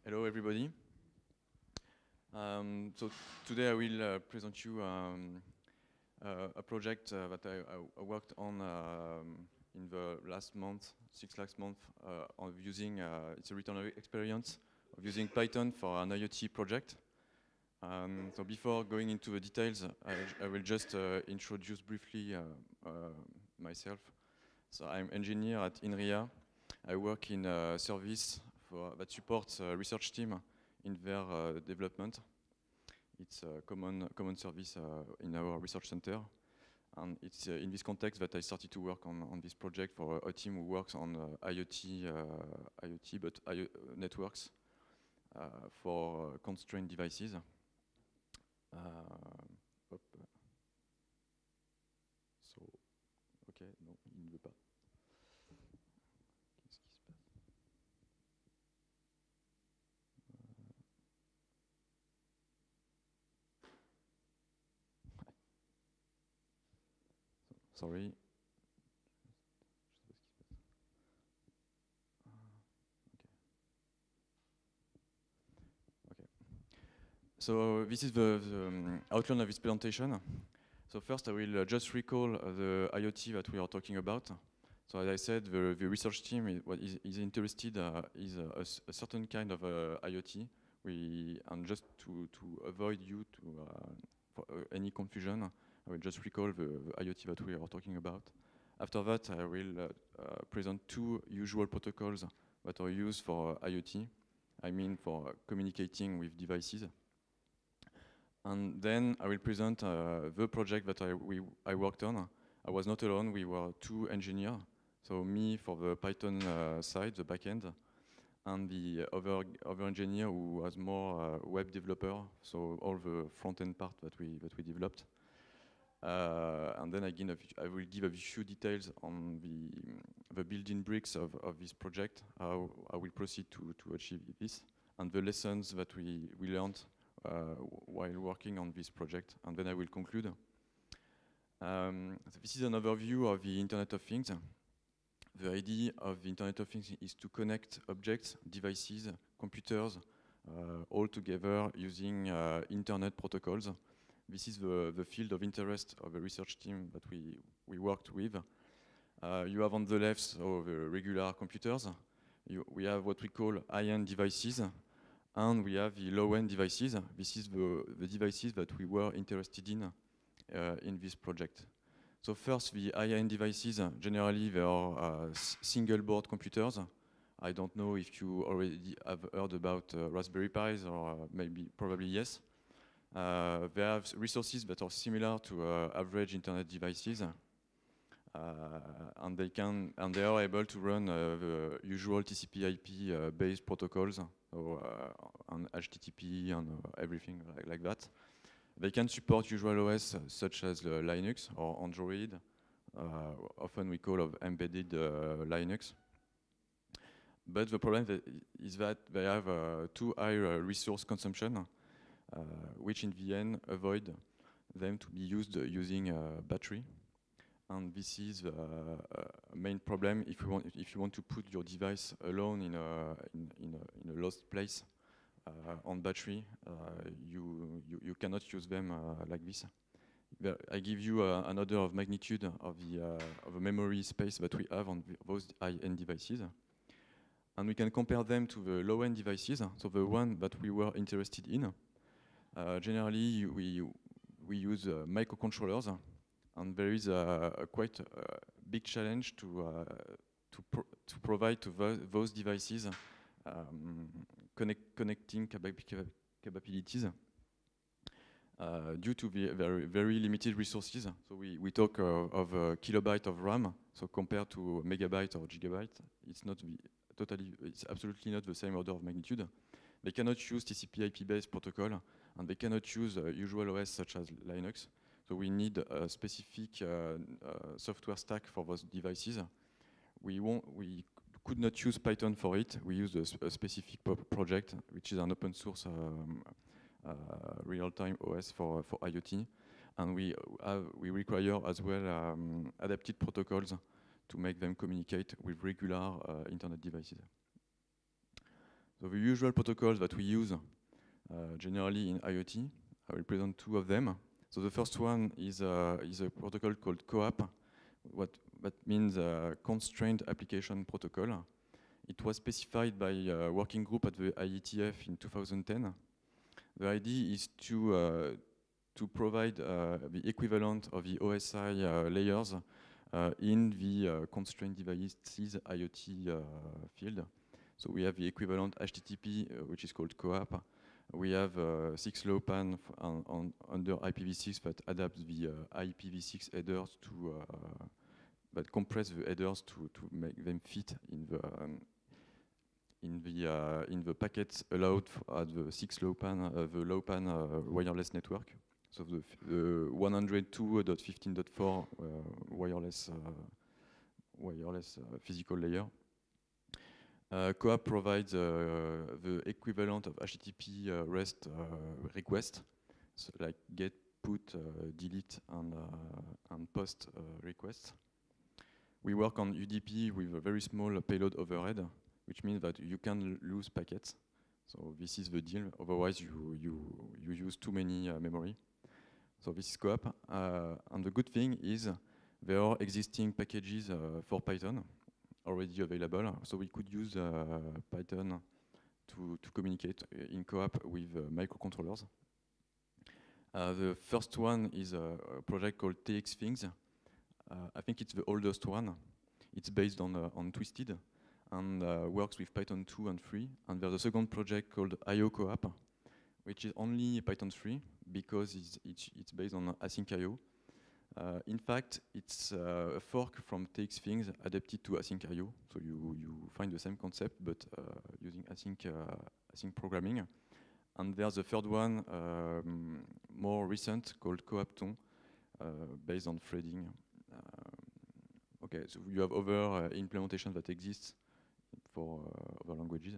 Hello, everybody. So today I will present you a project that I worked on in the last month, last month, of using, it's a return experience of using Python for an IoT project. So before going into the details, I will just introduce briefly myself. So I'm engineer at INRIA. I work in a service that supports a research team in their development. It's a common service in our research center. And it's in this context that I started to work on this project for a team who works on IoT, but networks for constrained devices. So, ok, non, il ne veut pas. Qu'est-ce qui se passe? Sorry. Okay. So this is the outline of this presentation. So first I will just recall the IoT that we are talking about. So as I said, the research team is interested is a certain kind of IoT. And just to avoid you for any confusion, I will just recall the IoT that we are talking about. After that, I will present two usual protocols that are used for IoT. I mean for communicating with devices. And then I will present the project that I worked on. I was not alone, we were two engineers. So me for the Python side, the backend, and the other engineer who was more web developer, so all the front-end part that we developed. And then I will give a few details on the building bricks of this project, how I will proceed to achieve this, and the lessons that we learned while working on this project, and then I will conclude. So this is an overview of the Internet of Things. The idea of the Internet of Things is to connect objects, devices, computers, all together using Internet protocols. This is the field of interest of the research team that we worked with. You have on the left so the regular computers. We have what we call high-end devices, and we have the low-end devices. This is the devices that we were interested in this project. So first, the high-end devices, generally they are single-board computers. I don't know if you already have heard about Raspberry Pis, or probably yes. They have resources that are similar to average internet devices, and they are able to run the usual TCP/IP based protocols, so on HTTP and everything like that. They can support usual OS such as Linux or Android. Often we call of embedded Linux. But the problem is that they have too high resource consumption, which in the end avoid them to be used using battery. And this is the main problem if you want to put your device alone in a lost place on battery. You cannot use them like this. I give you an order of magnitude of the memory space that we have on those high-end devices. And we can compare them to the low-end devices, so the one that we were interested in. Generally, we use microcontrollers, and there is a quite big challenge to provide to those devices connecting capabilities due to the very limited resources. So we talk of a kilobyte of RAM, so compared to a megabyte or gigabyte, it's absolutely not the same order of magnitude. They cannot use TCP/IP-based protocol, and they cannot use usual OS such as Linux. So we need a specific software stack for those devices. We could not use Python for it. We used a specific project, which is an open source real-time OS for IoT. And we require as well adapted protocols to make them communicate with regular internet devices. So the usual protocols that we use generally in IoT, I will present two of them. So the first one is a protocol called CoAP, that means Constrained Application Protocol. It was specified by a working group at the IETF in 2010. The idea is to provide the equivalent of the OSI layers in the constrained devices IoT field. So we have the equivalent HTTP, which is called CoAP. We have 6LoWPAN under IPv6 that adapts the IPv6 headers to that compress the headers to make them fit in the packets allowed at the 6LoWPAN, the LoWPAN wireless network. So the 102.15.4 wireless physical layer. CoAP provides the equivalent of HTTP REST request, so like get, put, delete, and post requests. We work on UDP with a very small payload overhead, which means that you can lose packets. So this is the deal. Otherwise, you use too many memory. So this is CoAP. And the good thing is there are existing packages for Python already available. So we could use Python to communicate in CoAP with microcontrollers. The first one is a project called TXthings. I think it's the oldest one. It's based on Twisted and works with Python 2 and 3. And there's a second project called IO CoAP, which is only Python 3 because it's based on async IO. In fact, it's a fork from TXthings adapted to async IO. So you find the same concept, but using async programming. And there's a third one, more recent, called CoAPTON, based on threading. Okay, so you have other implementation that exists for other languages.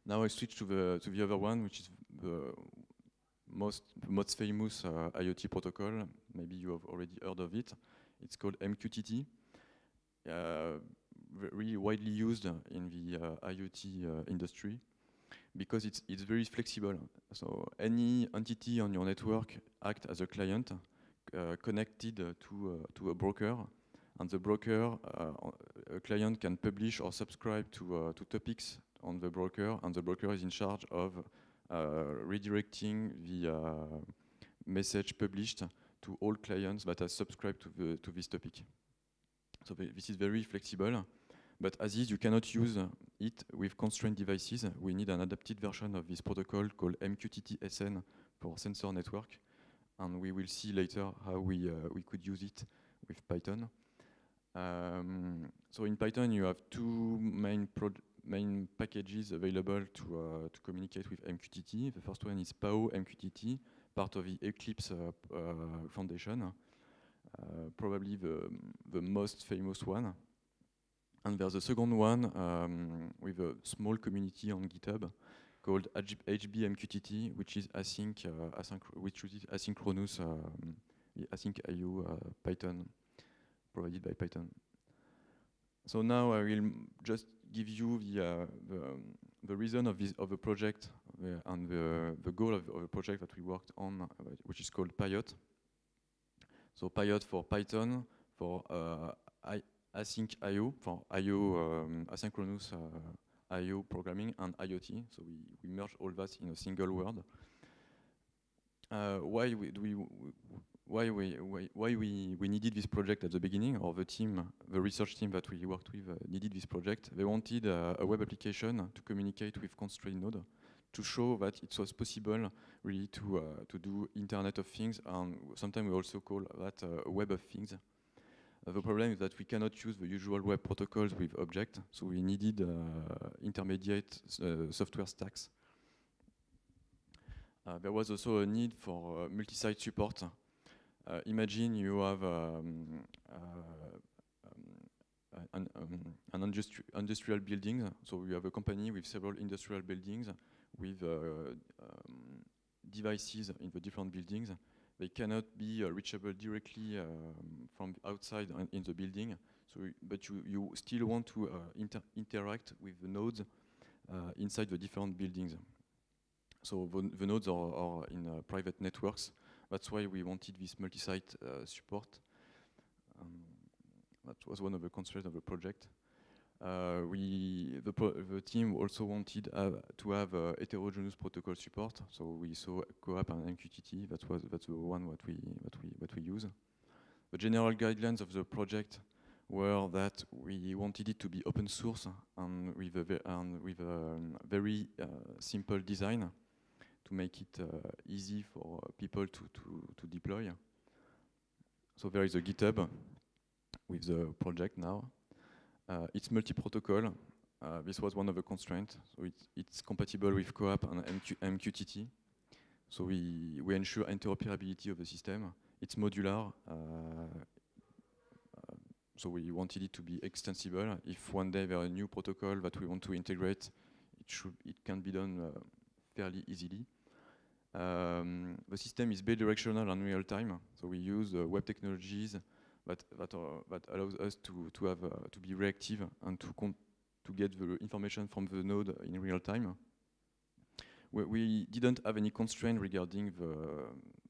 Now I switch to the other one, which is the most famous IoT protocol. Maybe you have already heard of it. It's called MQTT. Really widely used in the IoT industry because it's very flexible. So any entity on your network acts as a client connected to a broker, and the broker, a client can publish or subscribe to topics on the broker, and the broker is in charge of redirecting the message published to all clients that have subscribed to this topic. So this is very flexible, but as is, you cannot use it with constrained devices. We need an adapted version of this protocol called MQTT-SN for sensor network, and we will see later how we could use it with Python. So in Python, you have two main packages available to communicate with MQTT. The first one is PAO MQTT, part of the Eclipse Foundation, probably the most famous one. And there's a second one with a small community on GitHub called HBMQTT, which is asynchronous async IO Python, provided by Python. So now I will just give you the reason of the project and the goal of the project that we worked on, which is called PyOT. So PyOT for Python, for async IO, for IO asynchronous IO programming, and IoT. So we merge all that in a single word. Why we needed this project at the beginning, or the research team that we worked with needed this project. They wanted a web application to communicate with constrained node, to show that it was possible really to do Internet of Things, and sometimes we also call that a web of things. The problem is that we cannot use the usual web protocols with objects, so we needed intermediate software stacks. There was also a need for multi-site support. Imagine you have an industrial building, so you have a company with several industrial buildings with devices in the different buildings. They cannot be reachable directly from outside in the building, but you still want to interact with the nodes inside the different buildings. So the nodes are in private networks. That's why we wanted this multi-site support. That was one of the constraints of the project. The team also wanted to have heterogeneous protocol support. So we saw CoAP and MQTT. That's the one what we use. The general guidelines of the project were that we wanted it to be open source and with a very simple design to make it easy for people to deploy. So there is a GitHub with the project now. It's multi-protocol. This was one of the constraints. So it's compatible with CoAP and MQTT. So we ensure interoperability of the system. It's modular. So we wanted it to be extensible. If one day there are a new protocol that we want to integrate, it can be done fairly easily. The system is bidirectional and real time. So we use web technologies that allows us to be reactive and to get the information from the node in real time. We didn't have any constraint regarding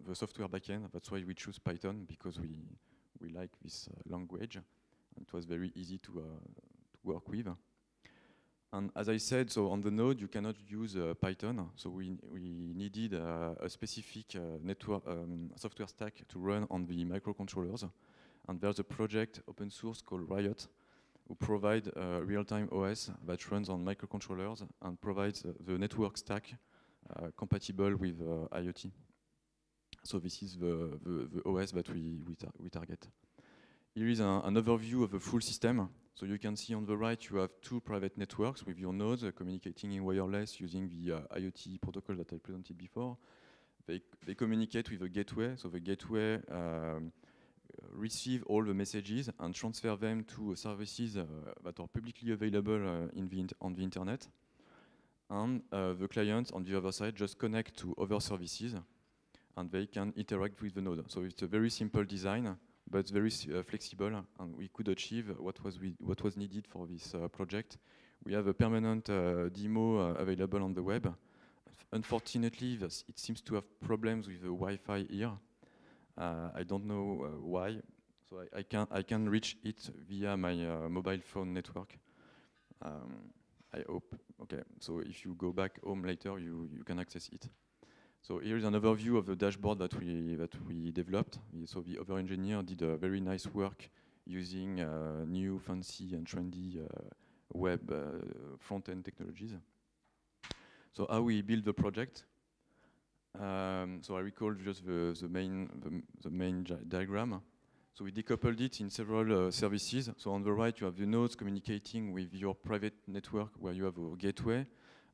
the software backend. That's why we choose Python, because we like this language. And it was very easy to work with. And as I said, so on the node you cannot use Python. So we needed a specific network software stack to run on the microcontrollers. And there's a project open source called Riot, who provide a real-time OS that runs on microcontrollers and provides the network stack compatible with IoT. So this is the OS that we target. Here is an overview of the full system. So you can see on the right you have two private networks with your nodes communicating in wireless using the IoT protocol that I presented before. They communicate with a gateway. So the gateway receive all the messages and transfer them to services that are publicly available on the internet. And the clients on the other side just connect to other services and they can interact with the node. So it's a very simple design, but very flexible, and we could achieve what was needed for this project. We have a permanent demo available on the web. Unfortunately, it seems to have problems with the Wi-Fi here. I don't know why. So I can reach it via my mobile phone network. I hope. Okay. So if you go back home later, you can access it. So here is an overview of the dashboard that we developed. So the other engineer did a very nice work using new, fancy, and trendy web front-end technologies. So how we build the project? So I recall just the main diagram. So we decoupled it in several services. So on the right you have the nodes communicating with your private network where you have a gateway.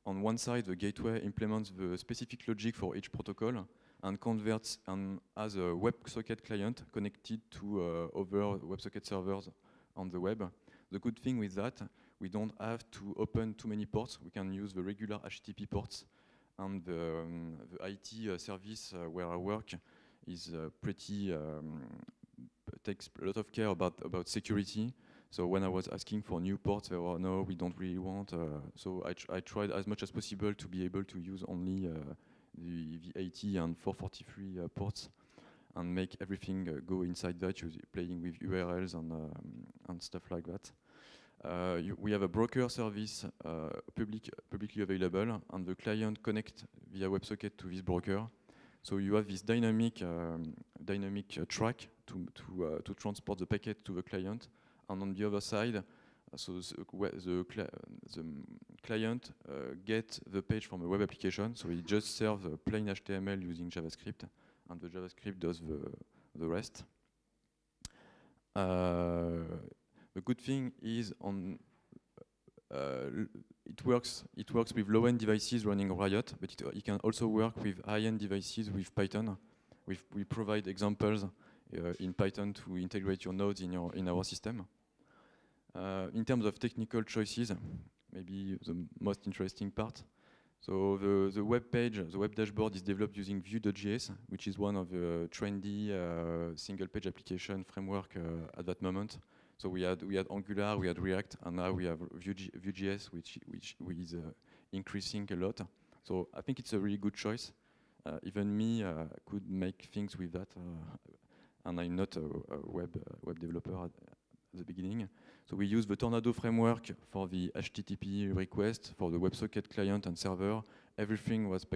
On one side, the gateway implements the specific logic for each protocol and converts and has a WebSocket client connected to other WebSocket servers on the web. The good thing with that, we don't have to open too many ports. We can use the regular HTTP ports, and the IT service where I work is takes a lot of care about security. So when I was asking for new ports, they were, no, we don't really want. So I tried as much as possible to be able to use only the 80 and 443 ports and make everything go inside that, playing with URLs and stuff like that. We have a broker service publicly available, and the client connect via WebSocket to this broker. So you have this dynamic track to transport the packet to the client. And on the other side, so the client gets the page from a web application. So it just serves plain HTML using JavaScript, and the JavaScript does the rest. The good thing is it works with low-end devices running Riot, but it can also work with high-end devices with Python. We provide examples in Python to integrate your nodes in our system. In terms of technical choices, maybe the most interesting part. So the web page, the web dashboard is developed using Vue.js, which is one of the trendy single-page application framework at that moment. So we had Angular, we had React, and now we have Vue.js, which is increasing a lot. So I think it's a really good choice. Even me could make things with that, and I'm not a web developer at the beginning. So we use the Tornado framework for the HTTP request, for the WebSocket client and server. Everything was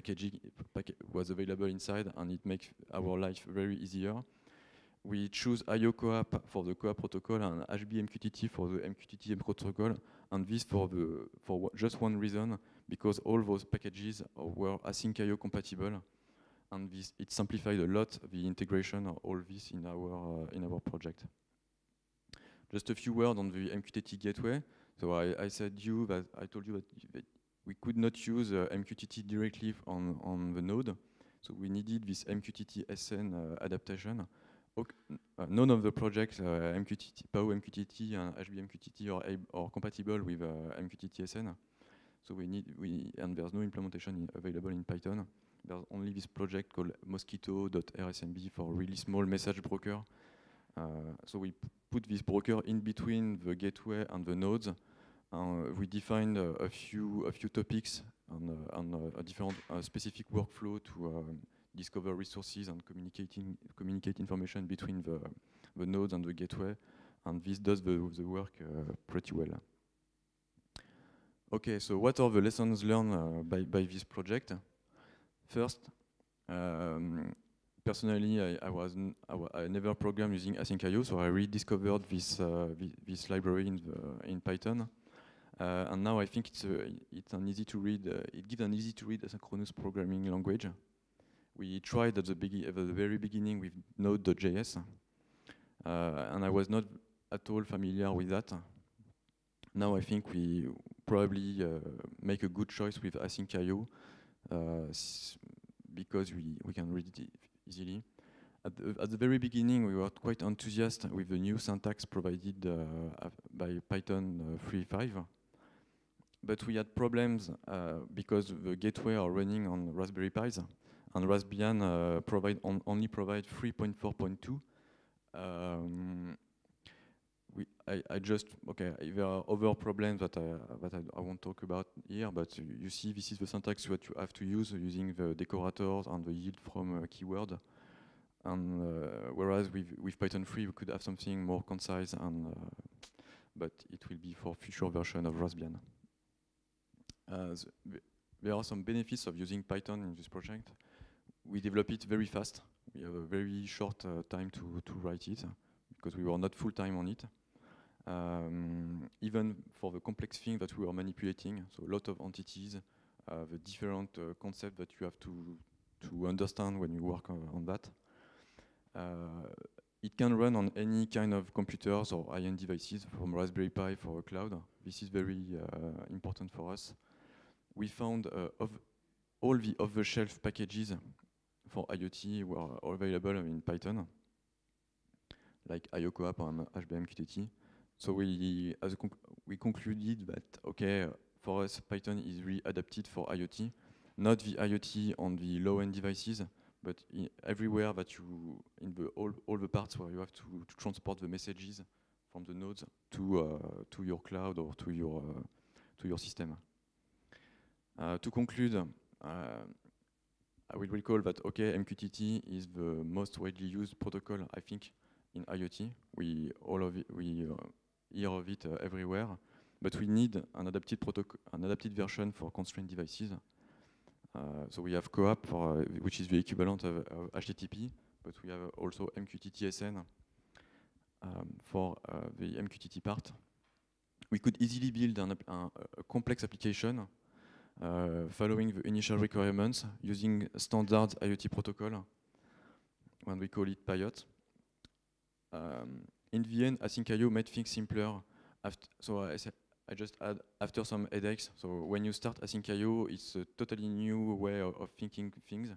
was available inside, and it makes our life very easier. We choose IO CoAP for the CoAP protocol and HB MQTT for the MQTT protocol, and this for just one reason, because all those packages were async IO compatible, and it simplified a lot the integration of all this in our project. Just a few words on the MQTT gateway. So I told you that we could not use MQTT directly on the node, so we needed this MQTT SN adaptation. None of the projects, MQTT, PAO MQTT and HB MQTT are compatible with MQTT SN. So and there's no implementation available in Python. There's only this project called mosquito.rsmb for really small message broker. So we put this broker in between the gateway and the nodes. We defined a few topics and a different specific workflow to discover resources and communicate information between the nodes and the gateway, and this does the work pretty well. Okay, so what are the lessons learned by this project? First, personally, I never programmed using async.io, so I rediscovered this library in Python. And now I think it's an easy to read. It gives an easy to read asynchronous programming language. We tried at the very beginning with Node.js, and I was not at all familiar with that. Now I think we probably make a good choice with async.io because we can read it easily. At the very beginning, we were quite enthusiastic with the new syntax provided by Python 3.5. But we had problems because the gateway are running on Raspberry Pis, and Raspbian only provide 3.4.2. There are other problems that I won't talk about here, but you see this is the syntax that you have to use using the decorators and the yield from keyword. And whereas with Python 3 we could have something more concise, but it will be for future version of Raspbian. There are some benefits of using Python in this project. We develop it very fast. We have a very short time to write it because we were not full time on it. Even for the complex thing that we were manipulating, so a lot of entities, the different concepts that you have to understand when you work on that. It can run on any kind of computers or high-end devices, from Raspberry Pi for a cloud. This is very important for us. We found all the off-the-shelf packages for IoT were available in Python, like IO CoAP and HB MQTT. So we concluded that, okay, for us, Python is really adapted for IoT, not the IoT on the low-end devices, but everywhere that all the parts where you have to transport the messages from the nodes to your cloud or to your system. To conclude, I will recall that MQTT is the most widely used protocol, I think, in IoT. We hear of it everywhere, but we need an adapted version for constrained devices. So we have CoAP, which is the equivalent of HTTP, but we have also MQTT SN for the MQTT part. We could easily build a complex application following the initial requirements using standard IoT protocol, when we call it PIOT. In the end, async.io made things simpler. I just add after some headaches. So when you start async.io, it's a totally new way of thinking things.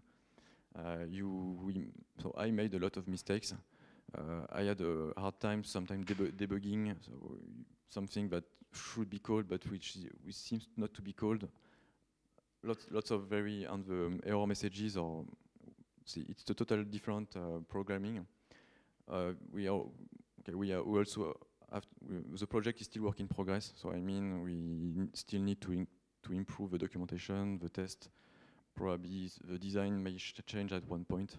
So I made a lot of mistakes. I had a hard time sometimes debugging, so something that should be called but which seems not to be called. Lots of error messages, or it's a total different programming. The project is still work in progress, so I mean we still need to to improve the documentation, the test. Probably the design may change at one point,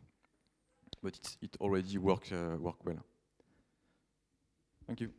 but it already work well. Thank you.